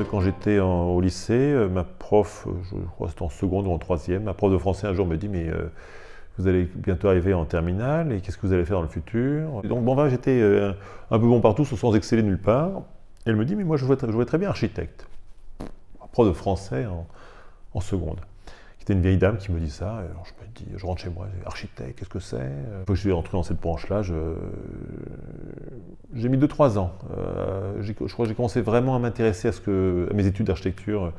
quand j'étais au lycée, ma prof, je crois que c'était en seconde ou en troisième, ma prof de français un jour me dit mais vous allez bientôt arriver en terminale et qu'est-ce que vous allez faire dans le futur? Et donc bon, bah, j'étais un peu bon partout sans exceller nulle part. Et elle me dit mais moi je voudrais très bien architecte. Prof de français en seconde. C'était une vieille dame qui me dit ça. Alors je me dis, je rentre chez moi, architecte, qu'est-ce que c'est? Une fois que je suis rentré dans cette branche-là, j'ai mis 2-3 ans. Je crois que j'ai commencé vraiment à m'intéresser à mes études d'architecture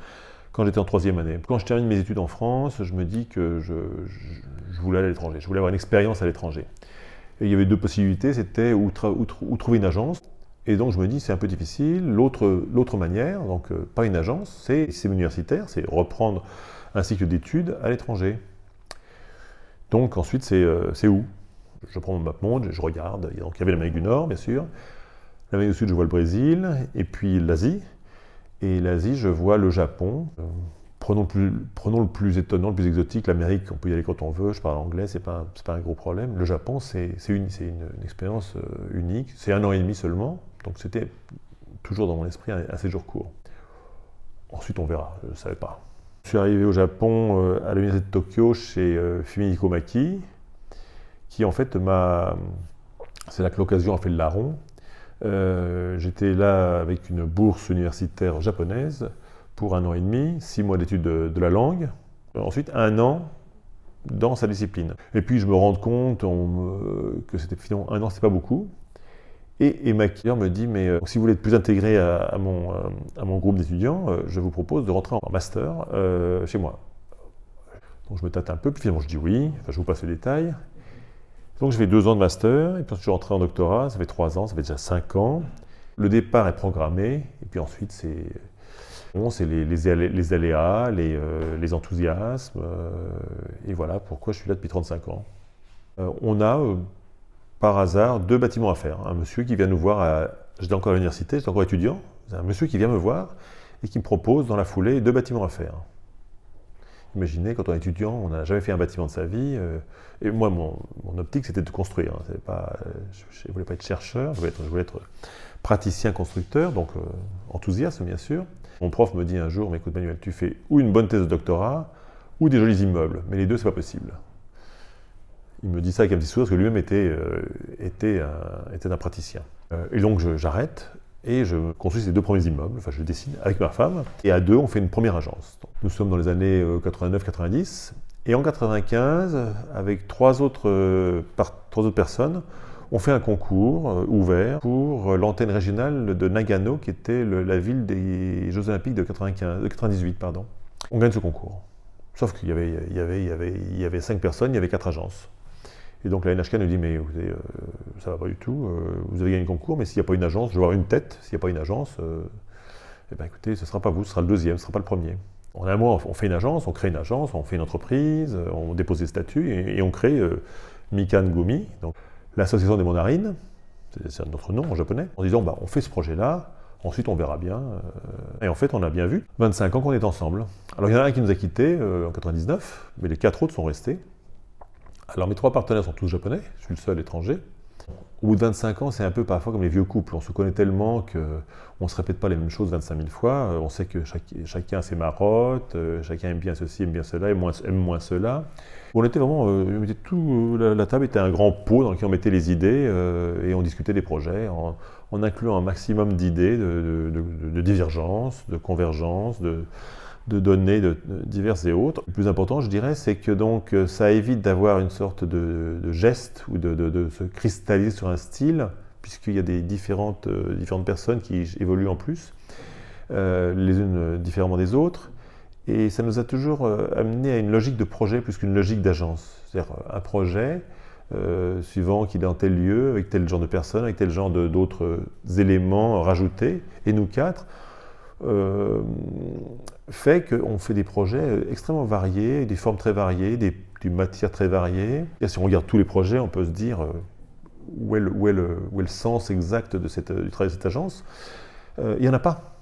quand j'étais en troisième année. Quand je termine mes études en France, je me dis que je voulais aller à l'étranger. Je voulais avoir une expérience à l'étranger. Et il y avait deux possibilités, c'était où trouver une agence. Et donc je me dis, c'est un peu difficile. L'autre manière, donc pas une agence, c'est un système universitaire, c'est reprendre un cycle d'études à l'étranger. Donc ensuite, c'est où? Je prends mon map monde, je regarde. Donc il y avait l'Amérique du Nord, bien sûr. L'Amérique du Sud, je vois le Brésil, et puis l'Asie. Et l'Asie, je vois le Japon. Prenons le plus étonnant, le plus exotique. L'Amérique, on peut y aller quand on veut. Je parle anglais, c'est pas un gros problème. Le Japon, c'est une expérience unique. C'est 1 an et demi seulement. Donc c'était toujours dans mon esprit un séjour court. Ensuite, on verra. Je ne savais pas. Je suis arrivé au Japon à l'université de Tokyo chez Fumi Hikomaki, qui en fait c'est là que l'occasion a fait le larron. J'étais là avec une bourse universitaire japonaise pour 1 an et demi, 6 mois d'études de la langue. Ensuite, 1 an dans sa discipline. Et puis je me rends compte que c'était finalement 1 an, c'est pas beaucoup. Et ma client me dit, mais si vous voulez être plus intégré à mon groupe d'étudiants, je vous propose de rentrer en master chez moi. Donc je me tâte un peu, puis finalement je dis oui, enfin, je vous passe le détail. Donc je fais 2 ans de master, et puis ensuite je suis rentré en doctorat, ça fait 3 ans, ça fait déjà 5 ans. Le départ est programmé, et puis ensuite c'est les aléas, les enthousiasmes, et voilà pourquoi je suis là depuis 35 ans. On a par hasard 2 bâtiments à faire. Un monsieur qui vient nous voir, j'étais encore à l'université, j'étais encore étudiant, c'est un monsieur qui vient me voir et qui me propose dans la foulée 2 bâtiments à faire. Imaginez, quand on est étudiant, on n'a jamais fait un bâtiment de sa vie, et moi, mon optique, c'était de construire. Hein. Je ne voulais pas être chercheur, je voulais être praticien constructeur, donc enthousiaste bien sûr. Mon prof me dit un jour, mais écoute Manuel, tu fais ou une bonne thèse de doctorat, ou des jolis immeubles, mais les deux, c'est pas possible. Il me dit ça avec un petit sourire, parce que lui-même était un praticien. Et donc j'arrête, et je construis ces 2 premiers immeubles, enfin je dessine avec ma femme, et à 2, on fait une première agence. Donc, nous sommes dans les années 89-90, et en 95, avec 3 autres personnes, on fait un concours ouvert pour l'antenne régionale de Nagano, qui était la ville des Jeux Olympiques de 98. Pardon. On gagne ce concours. Sauf qu'il y avait 5 personnes, il y avait 4 agences. Et donc la NHK nous dit, mais écoutez, ça va pas du tout, vous avez gagné le concours, mais s'il n'y a pas une agence, je veux avoir une tête, s'il n'y a pas une agence, eh ben écoutez, ce ne sera pas vous, ce sera le deuxième, ce ne sera pas le premier. En un mois, on fait une agence, on crée une agence, on fait une entreprise, on dépose des statuts et on crée Mikan Gumi, donc l'association des mandarines, c'est notre nom en japonais, en disant, bah, on fait ce projet-là, ensuite on verra bien. Et en fait, on a bien vu, 25 ans qu'on est ensemble. Alors il y en a un qui nous a quittés en 99, mais les 4 autres sont restés. Alors mes 3 partenaires sont tous japonais, je suis le seul étranger. Au bout de 25 ans, c'est un peu parfois comme les vieux couples. On se connaît tellement qu'on ne se répète pas les mêmes choses 25 000 fois. On sait que chacun a ses marottes, chacun aime bien ceci, aime bien cela, aime moins cela. On était vraiment, la table était un grand pot dans lequel on mettait les idées et on discutait des projets en incluant un maximum d'idées, de divergences, de convergences, de données diverses et autres. Le plus important, je dirais, c'est que donc, ça évite d'avoir une sorte de geste ou de se cristalliser sur un style, puisqu'il y a des différentes personnes qui évoluent en plus, les unes différemment des autres. Et ça nous a toujours amené à une logique de projet plus qu'une logique d'agence. C'est-à-dire un projet, suivant qu'il est en tel lieu, avec tel genre de personnes, avec tel genre d'autres éléments rajoutés, et nous 4, fait qu'on fait des projets extrêmement variés, des formes très variées, des matières très variées. Et si on regarde tous les projets, on peut se dire où est le sens exact du travail de cette agence. Il n'y en a pas.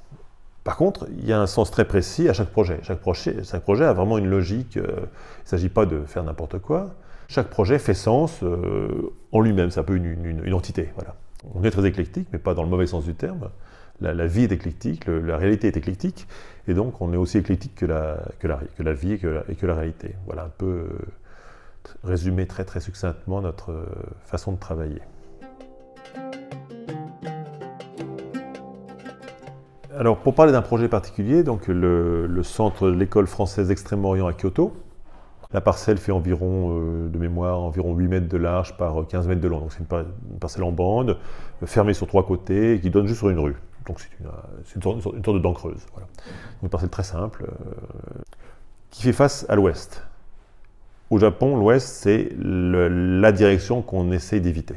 Par contre, il y a un sens très précis à chaque projet. Chaque projet a vraiment une logique. Il ne s'agit pas de faire n'importe quoi. Chaque projet fait sens en lui-même. C'est un peu une entité. Voilà. On est très éclectique, mais pas dans le mauvais sens du terme. la vie est éclectique, la réalité est éclectique, et donc on est aussi éclectique que la vie et que la réalité. Voilà un peu résumé très très succinctement notre façon de travailler. Alors pour parler d'un projet particulier, donc le centre de l'école française d'Extrême-Orient à Kyoto, la parcelle fait environ, de mémoire, environ 8 mètres de large par 15 mètres de long. Donc c'est une parcelle en bande, fermée sur 3 côtés, et qui donne juste sur une rue. Donc c'est une sorte de dent creuse. Voilà. Une parcelle très simple, qui fait face à l'ouest. Au Japon, l'ouest, c'est la direction qu'on essaie d'éviter.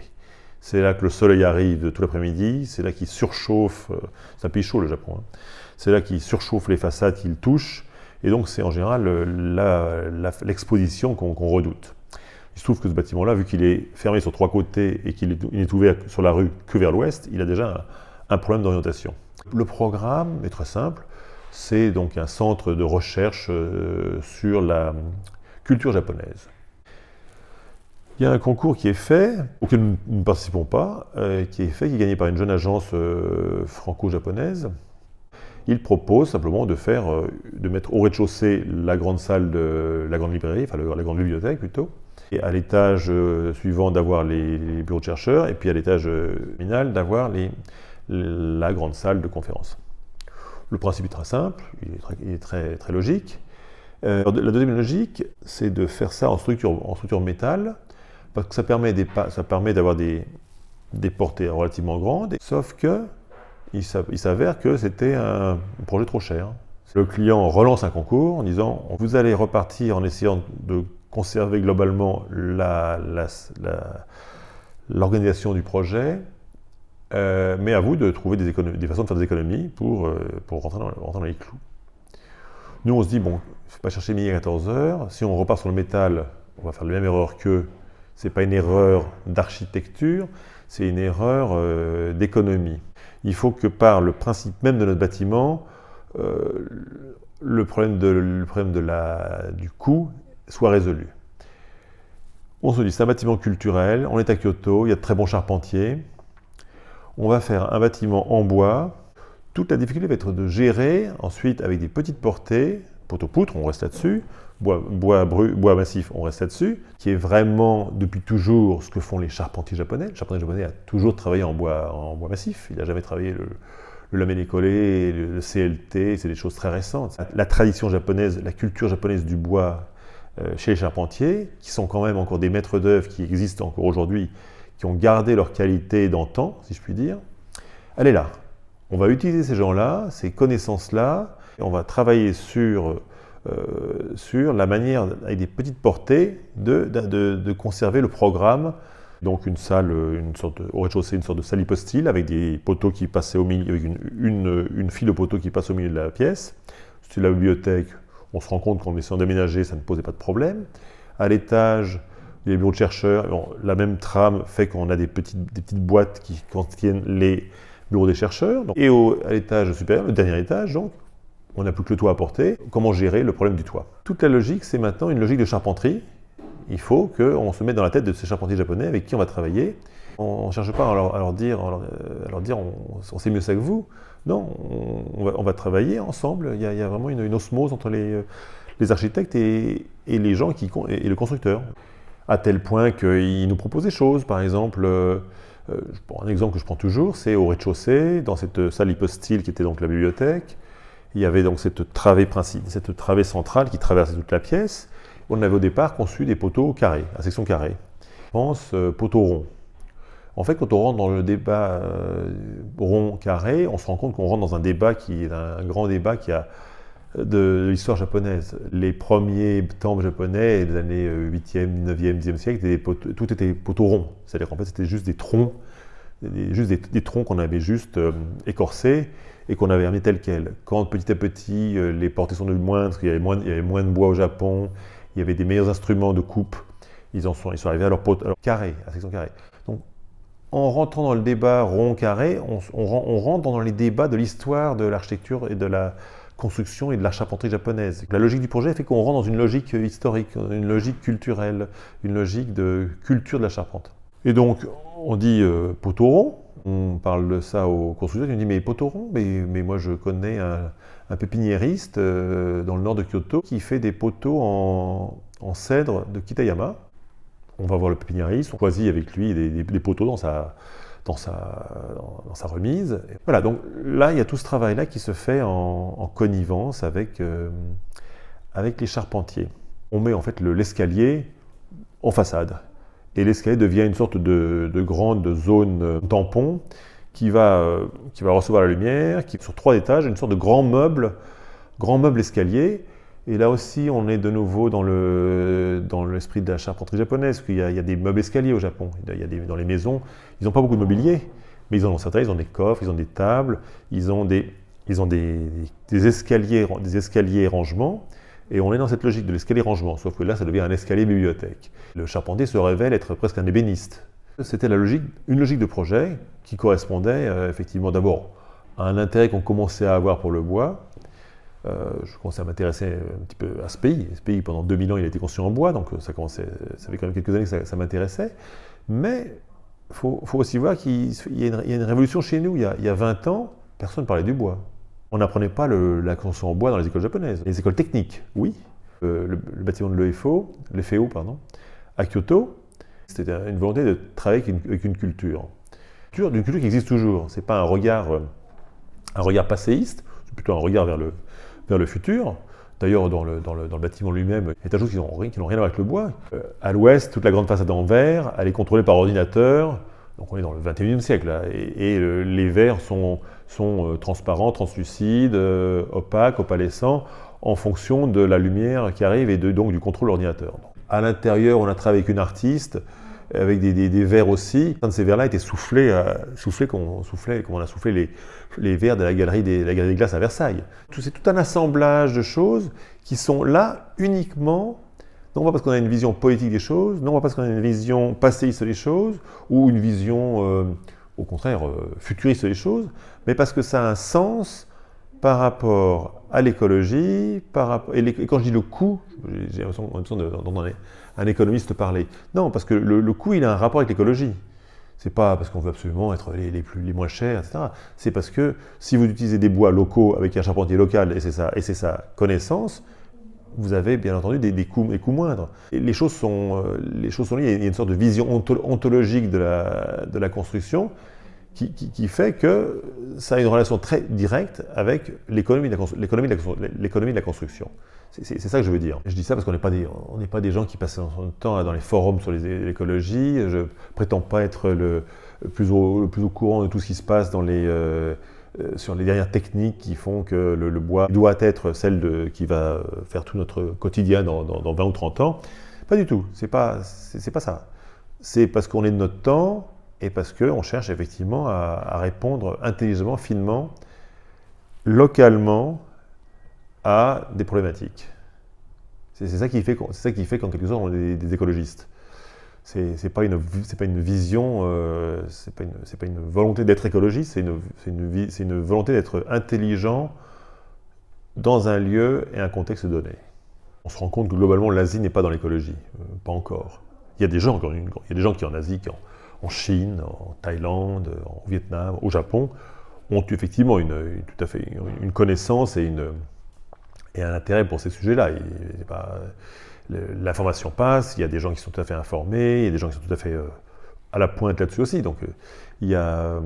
C'est là que le soleil arrive tout l'après-midi, c'est là qu'il surchauffe, c'est un pays chaud le Japon, hein. C'est là qu'il surchauffe les façades qu'il touche, et donc c'est en général l'exposition qu'on redoute. Il se trouve que ce bâtiment-là, vu qu'il est fermé sur 3 côtés et qu'il est ouvert sur la rue que vers l'ouest, il a déjà un problème d'orientation. Le programme est très simple, c'est donc un centre de recherche sur la culture japonaise. Il y a un concours qui est fait, auquel nous ne participons pas, qui est fait, qui est gagné par une jeune agence franco-japonaise. Il propose simplement de mettre au rez-de-chaussée la grande salle de la grande librairie, enfin la grande bibliothèque plutôt, et à l'étage suivant d'avoir les bureaux de chercheurs, et puis à l'étage terminal d'avoir la grande salle de conférence. Le principe est très simple, il est très, très logique. La deuxième logique, c'est de faire ça en structure métal, parce que ça permet d'avoir des portées relativement grandes, sauf que il s'avère que c'était un projet trop cher. Le client relance un concours en disant « Vous allez repartir en essayant de conserver globalement l'organisation du projet, mais à vous de trouver des façons de faire des économies pour rentrer dans les clous. » Nous, on se dit « Bon, il ne faut pas chercher midi à 14 heures. Si on repart sur le métal, on va faire la même erreur qu'eux. Ce n'est pas une erreur d'architecture, c'est une erreur d'économie. Il faut que par le principe même de notre bâtiment, le problème du coût soit résolu. » On se dit, c'est un bâtiment culturel, on est à Kyoto, il y a de très bons charpentiers. On va faire un bâtiment en bois. Toute la difficulté va être de gérer, ensuite, avec des petites portées, poteau-poutre, on reste là-dessus, bois massif, on reste là-dessus, qui est vraiment, depuis toujours, ce que font les charpentiers japonais. Le charpentier japonais a toujours travaillé en bois massif, il n'a jamais travaillé le lamellé collé, le CLT, c'est des choses très récentes. La tradition japonaise, la culture japonaise du bois chez les charpentiers, qui sont quand même encore des maîtres d'œuvre qui existent encore aujourd'hui, qui ont gardé leur qualité d'antan, si je puis dire, elle est là. On va utiliser ces gens-là, ces connaissances-là, et on va travailler sur la manière, avec des petites portées, de conserver le programme. Donc une salle, au rez-de-chaussée, une sorte de salle hypostyle avec des poteaux qui passaient au milieu, avec une file de poteaux qui passe au milieu de la pièce. C'est la bibliothèque, on se rend compte qu'en essayant d'aménager, ça ne posait pas de problème. À l'étage, il y a les bureaux de chercheurs. Bon, la même trame fait qu'on a des petites boîtes qui contiennent les bureaux des chercheurs. Et à l'étage supérieur, le dernier étage, donc, on n'a plus que le toit à porter. Comment gérer le problème du toit? Toute la logique, c'est maintenant une logique de charpenterie. Il faut qu'on se mette dans la tête de ces charpentiers japonais avec qui on va travailler. On ne cherche pas à leur dire on sait mieux ça que vous. Non, on va travailler ensemble. Il y a vraiment une osmose entre les architectes et les gens et le constructeur. À tel point qu'ils nous proposent des choses. Par exemple, un exemple que je prends toujours, c'est au rez-de-chaussée, dans cette salle hypostyle qui était donc la bibliothèque. Il y avait donc cette travée centrale qui traversait toute la pièce. On avait au départ conçu des poteaux carrés, à section carrée. Je pense poteaux ronds. En fait, quand on rentre dans le débat rond-carré, on se rend compte qu'on rentre dans un débat qui est un grand débat qui a de l'histoire japonaise. Les premiers temples japonais des années 8e, 9e, 10e siècle, tout était poteaux ronds. C'est-à-dire qu'en fait, c'était juste des troncs, des troncs qu'on avait juste écorcés et qu'on avait amenés tels quels. Quand petit à petit, les portées sont devenues moindres, parce qu'il y avait moins de bois au Japon, il y avait des meilleurs instruments de coupe, ils sont arrivés à leur carré, à section carrée. Donc, en rentrant dans le débat rond-carré, on rentre dans les débats de l'histoire de l'architecture et de la construction et de la charpenterie japonaise. La logique du projet fait qu'on rentre dans une logique historique, une logique culturelle, une logique de culture de la charpente. Et donc, on dit poteau rond, On parle de ça au constructeur, il me dit mais poteaux ronds, mais moi je connais un pépiniériste dans le nord de Kyoto qui fait des poteaux en cèdre de Kitayama. On va voir le pépiniériste, on choisit avec lui des poteaux dans sa remise. Et voilà, donc là il y a tout ce travail-là qui se fait en connivence avec les charpentiers. On met en fait l'escalier en façade. Et l'escalier devient une sorte de grande zone tampon qui va recevoir la lumière, qui sur 3 étages, une sorte de grand meuble escalier. Et là aussi, on est de nouveau dans l'esprit de la charpenterie japonaise, parce qu'il y a des meubles escaliers au Japon. Dans les maisons, ils n'ont pas beaucoup de mobilier, mais ils en ont certains, ils ont des coffres, ils ont des tables, ils ont des escaliers rangements. Et on est dans cette logique de l'escalier rangement, sauf que là, ça devient un escalier bibliothèque. Le charpentier se révèle être presque un ébéniste. C'était une logique de projet qui correspondait effectivement d'abord à un intérêt qu'on commençait à avoir pour le bois. Je commençais à m'intéresser un petit peu à ce pays. Ce pays, pendant 2000 ans, il a été construit en bois, donc ça fait quand même quelques années que ça m'intéressait. Mais il faut aussi voir qu'il y a une révolution chez nous. Il y a 20 ans, personne ne parlait du bois. On n'apprenait pas la construction en bois dans les écoles japonaises. Les écoles techniques, oui. Le bâtiment de l'EFO, à Kyoto, c'était une volonté de travailler avec une culture. D'une culture qui existe toujours. Ce n'est pas un regard passéiste, c'est plutôt un regard vers le futur. D'ailleurs, dans le bâtiment lui-même, il y a des choses qui n'ont rien à voir avec le bois. À l'ouest, toute la grande façade en verre, elle est contrôlée par ordinateur. Donc on est dans le 21e siècle, là, et les verres sont transparents, translucides, opaques, opalescents, en fonction de la lumière qui arrive et donc du contrôle ordinateur. À l'intérieur, on a travaillé avec une artiste, avec des verres aussi. Un de ces verres-là était soufflé comme on a soufflé les verres de la galerie des glaces à Versailles. C'est tout un assemblage de choses qui sont là uniquement, non pas parce qu'on a une vision politique des choses, non pas parce qu'on a une vision passéiste des choses, ou une vision, au contraire, futuriste des choses, mais parce que ça a un sens par rapport à l'écologie, et quand je dis le coût, j'ai l'impression d'entendre un économiste parler. Non, parce que le coût, il a un rapport avec l'écologie. C'est pas parce qu'on veut absolument être les moins chers, etc. C'est parce que si vous utilisez des bois locaux avec un charpentier local, et c'est sa connaissance, vous avez bien entendu des coûts moindres. Et les choses sont liées. Il y a une sorte de vision ontologique de la construction qui fait que ça a une relation très directe avec l'économie de la construction. C'est ça que je veux dire. Je dis ça parce qu'on n'est pas des gens qui passent notre temps dans les forums sur l'écologie. Je ne prétends pas être le plus au courant de tout ce qui se passe sur les dernières techniques qui font que le bois doit être celle qui va faire tout notre quotidien dans 20 ou 30 ans. Pas du tout, c'est pas ça. C'est parce qu'on est de notre temps et parce qu'on cherche effectivement à répondre intelligemment, finement, localement à des problématiques. C'est ça qui fait qu'en quelque sorte on est des écologistes. C'est pas une vision, c'est pas une volonté d'être écologiste, c'est une volonté d'être intelligent dans un lieu et un contexte donné. On se rend compte que globalement l'Asie n'est pas dans l'écologie, pas encore. Il y a des gens qui en Asie, en Chine, en Thaïlande, au Vietnam, au Japon, ont effectivement tout à fait une connaissance et un intérêt pour ces sujets-là. L'information passe, il y a des gens qui sont tout à fait informés, il y a des gens qui sont tout à fait à la pointe là-dessus aussi. Donc il y a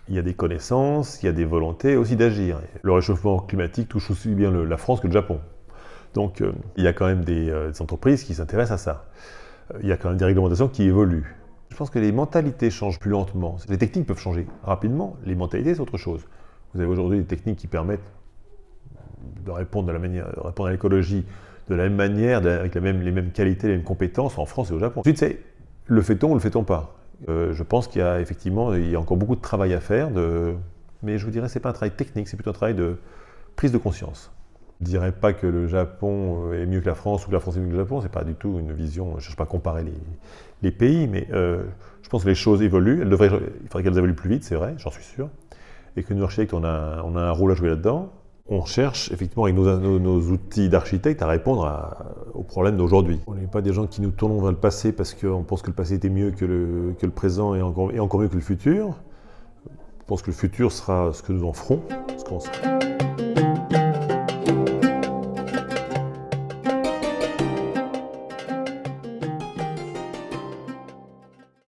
des connaissances, il y a des volontés aussi d'agir. Le réchauffement climatique touche aussi bien la France que le Japon. Donc il y a quand même des entreprises qui s'intéressent à ça. Il y a quand même des réglementations qui évoluent. Je pense que les mentalités changent plus lentement. Les techniques peuvent changer rapidement, les mentalités c'est autre chose. Vous avez aujourd'hui des techniques qui permettent de répondre à l'écologie de la même manière, avec les mêmes qualités, les mêmes compétences en France et au Japon. Ensuite, c'est le fait-on ou le fait-on pas. Je pense qu'il y a encore beaucoup de travail à faire, mais je vous dirais que ce n'est pas un travail technique, c'est plutôt un travail de prise de conscience. Je ne dirais pas que le Japon est mieux que la France ou que la France est mieux que le Japon, ce n'est pas du tout une vision, je ne cherche pas à comparer les pays, mais je pense que les choses évoluent, il faudrait qu'elles évoluent plus vite, c'est vrai, j'en suis sûr, et que nous, architectes, on a un rôle à jouer là-dedans. On cherche effectivement avec nos outils d'architecte à répondre aux problèmes d'aujourd'hui. On n'est pas des gens qui nous tournons vers le passé parce qu'on pense que le passé était mieux que le présent et encore mieux que le futur. pense que le futur sera ce que nous en ferons.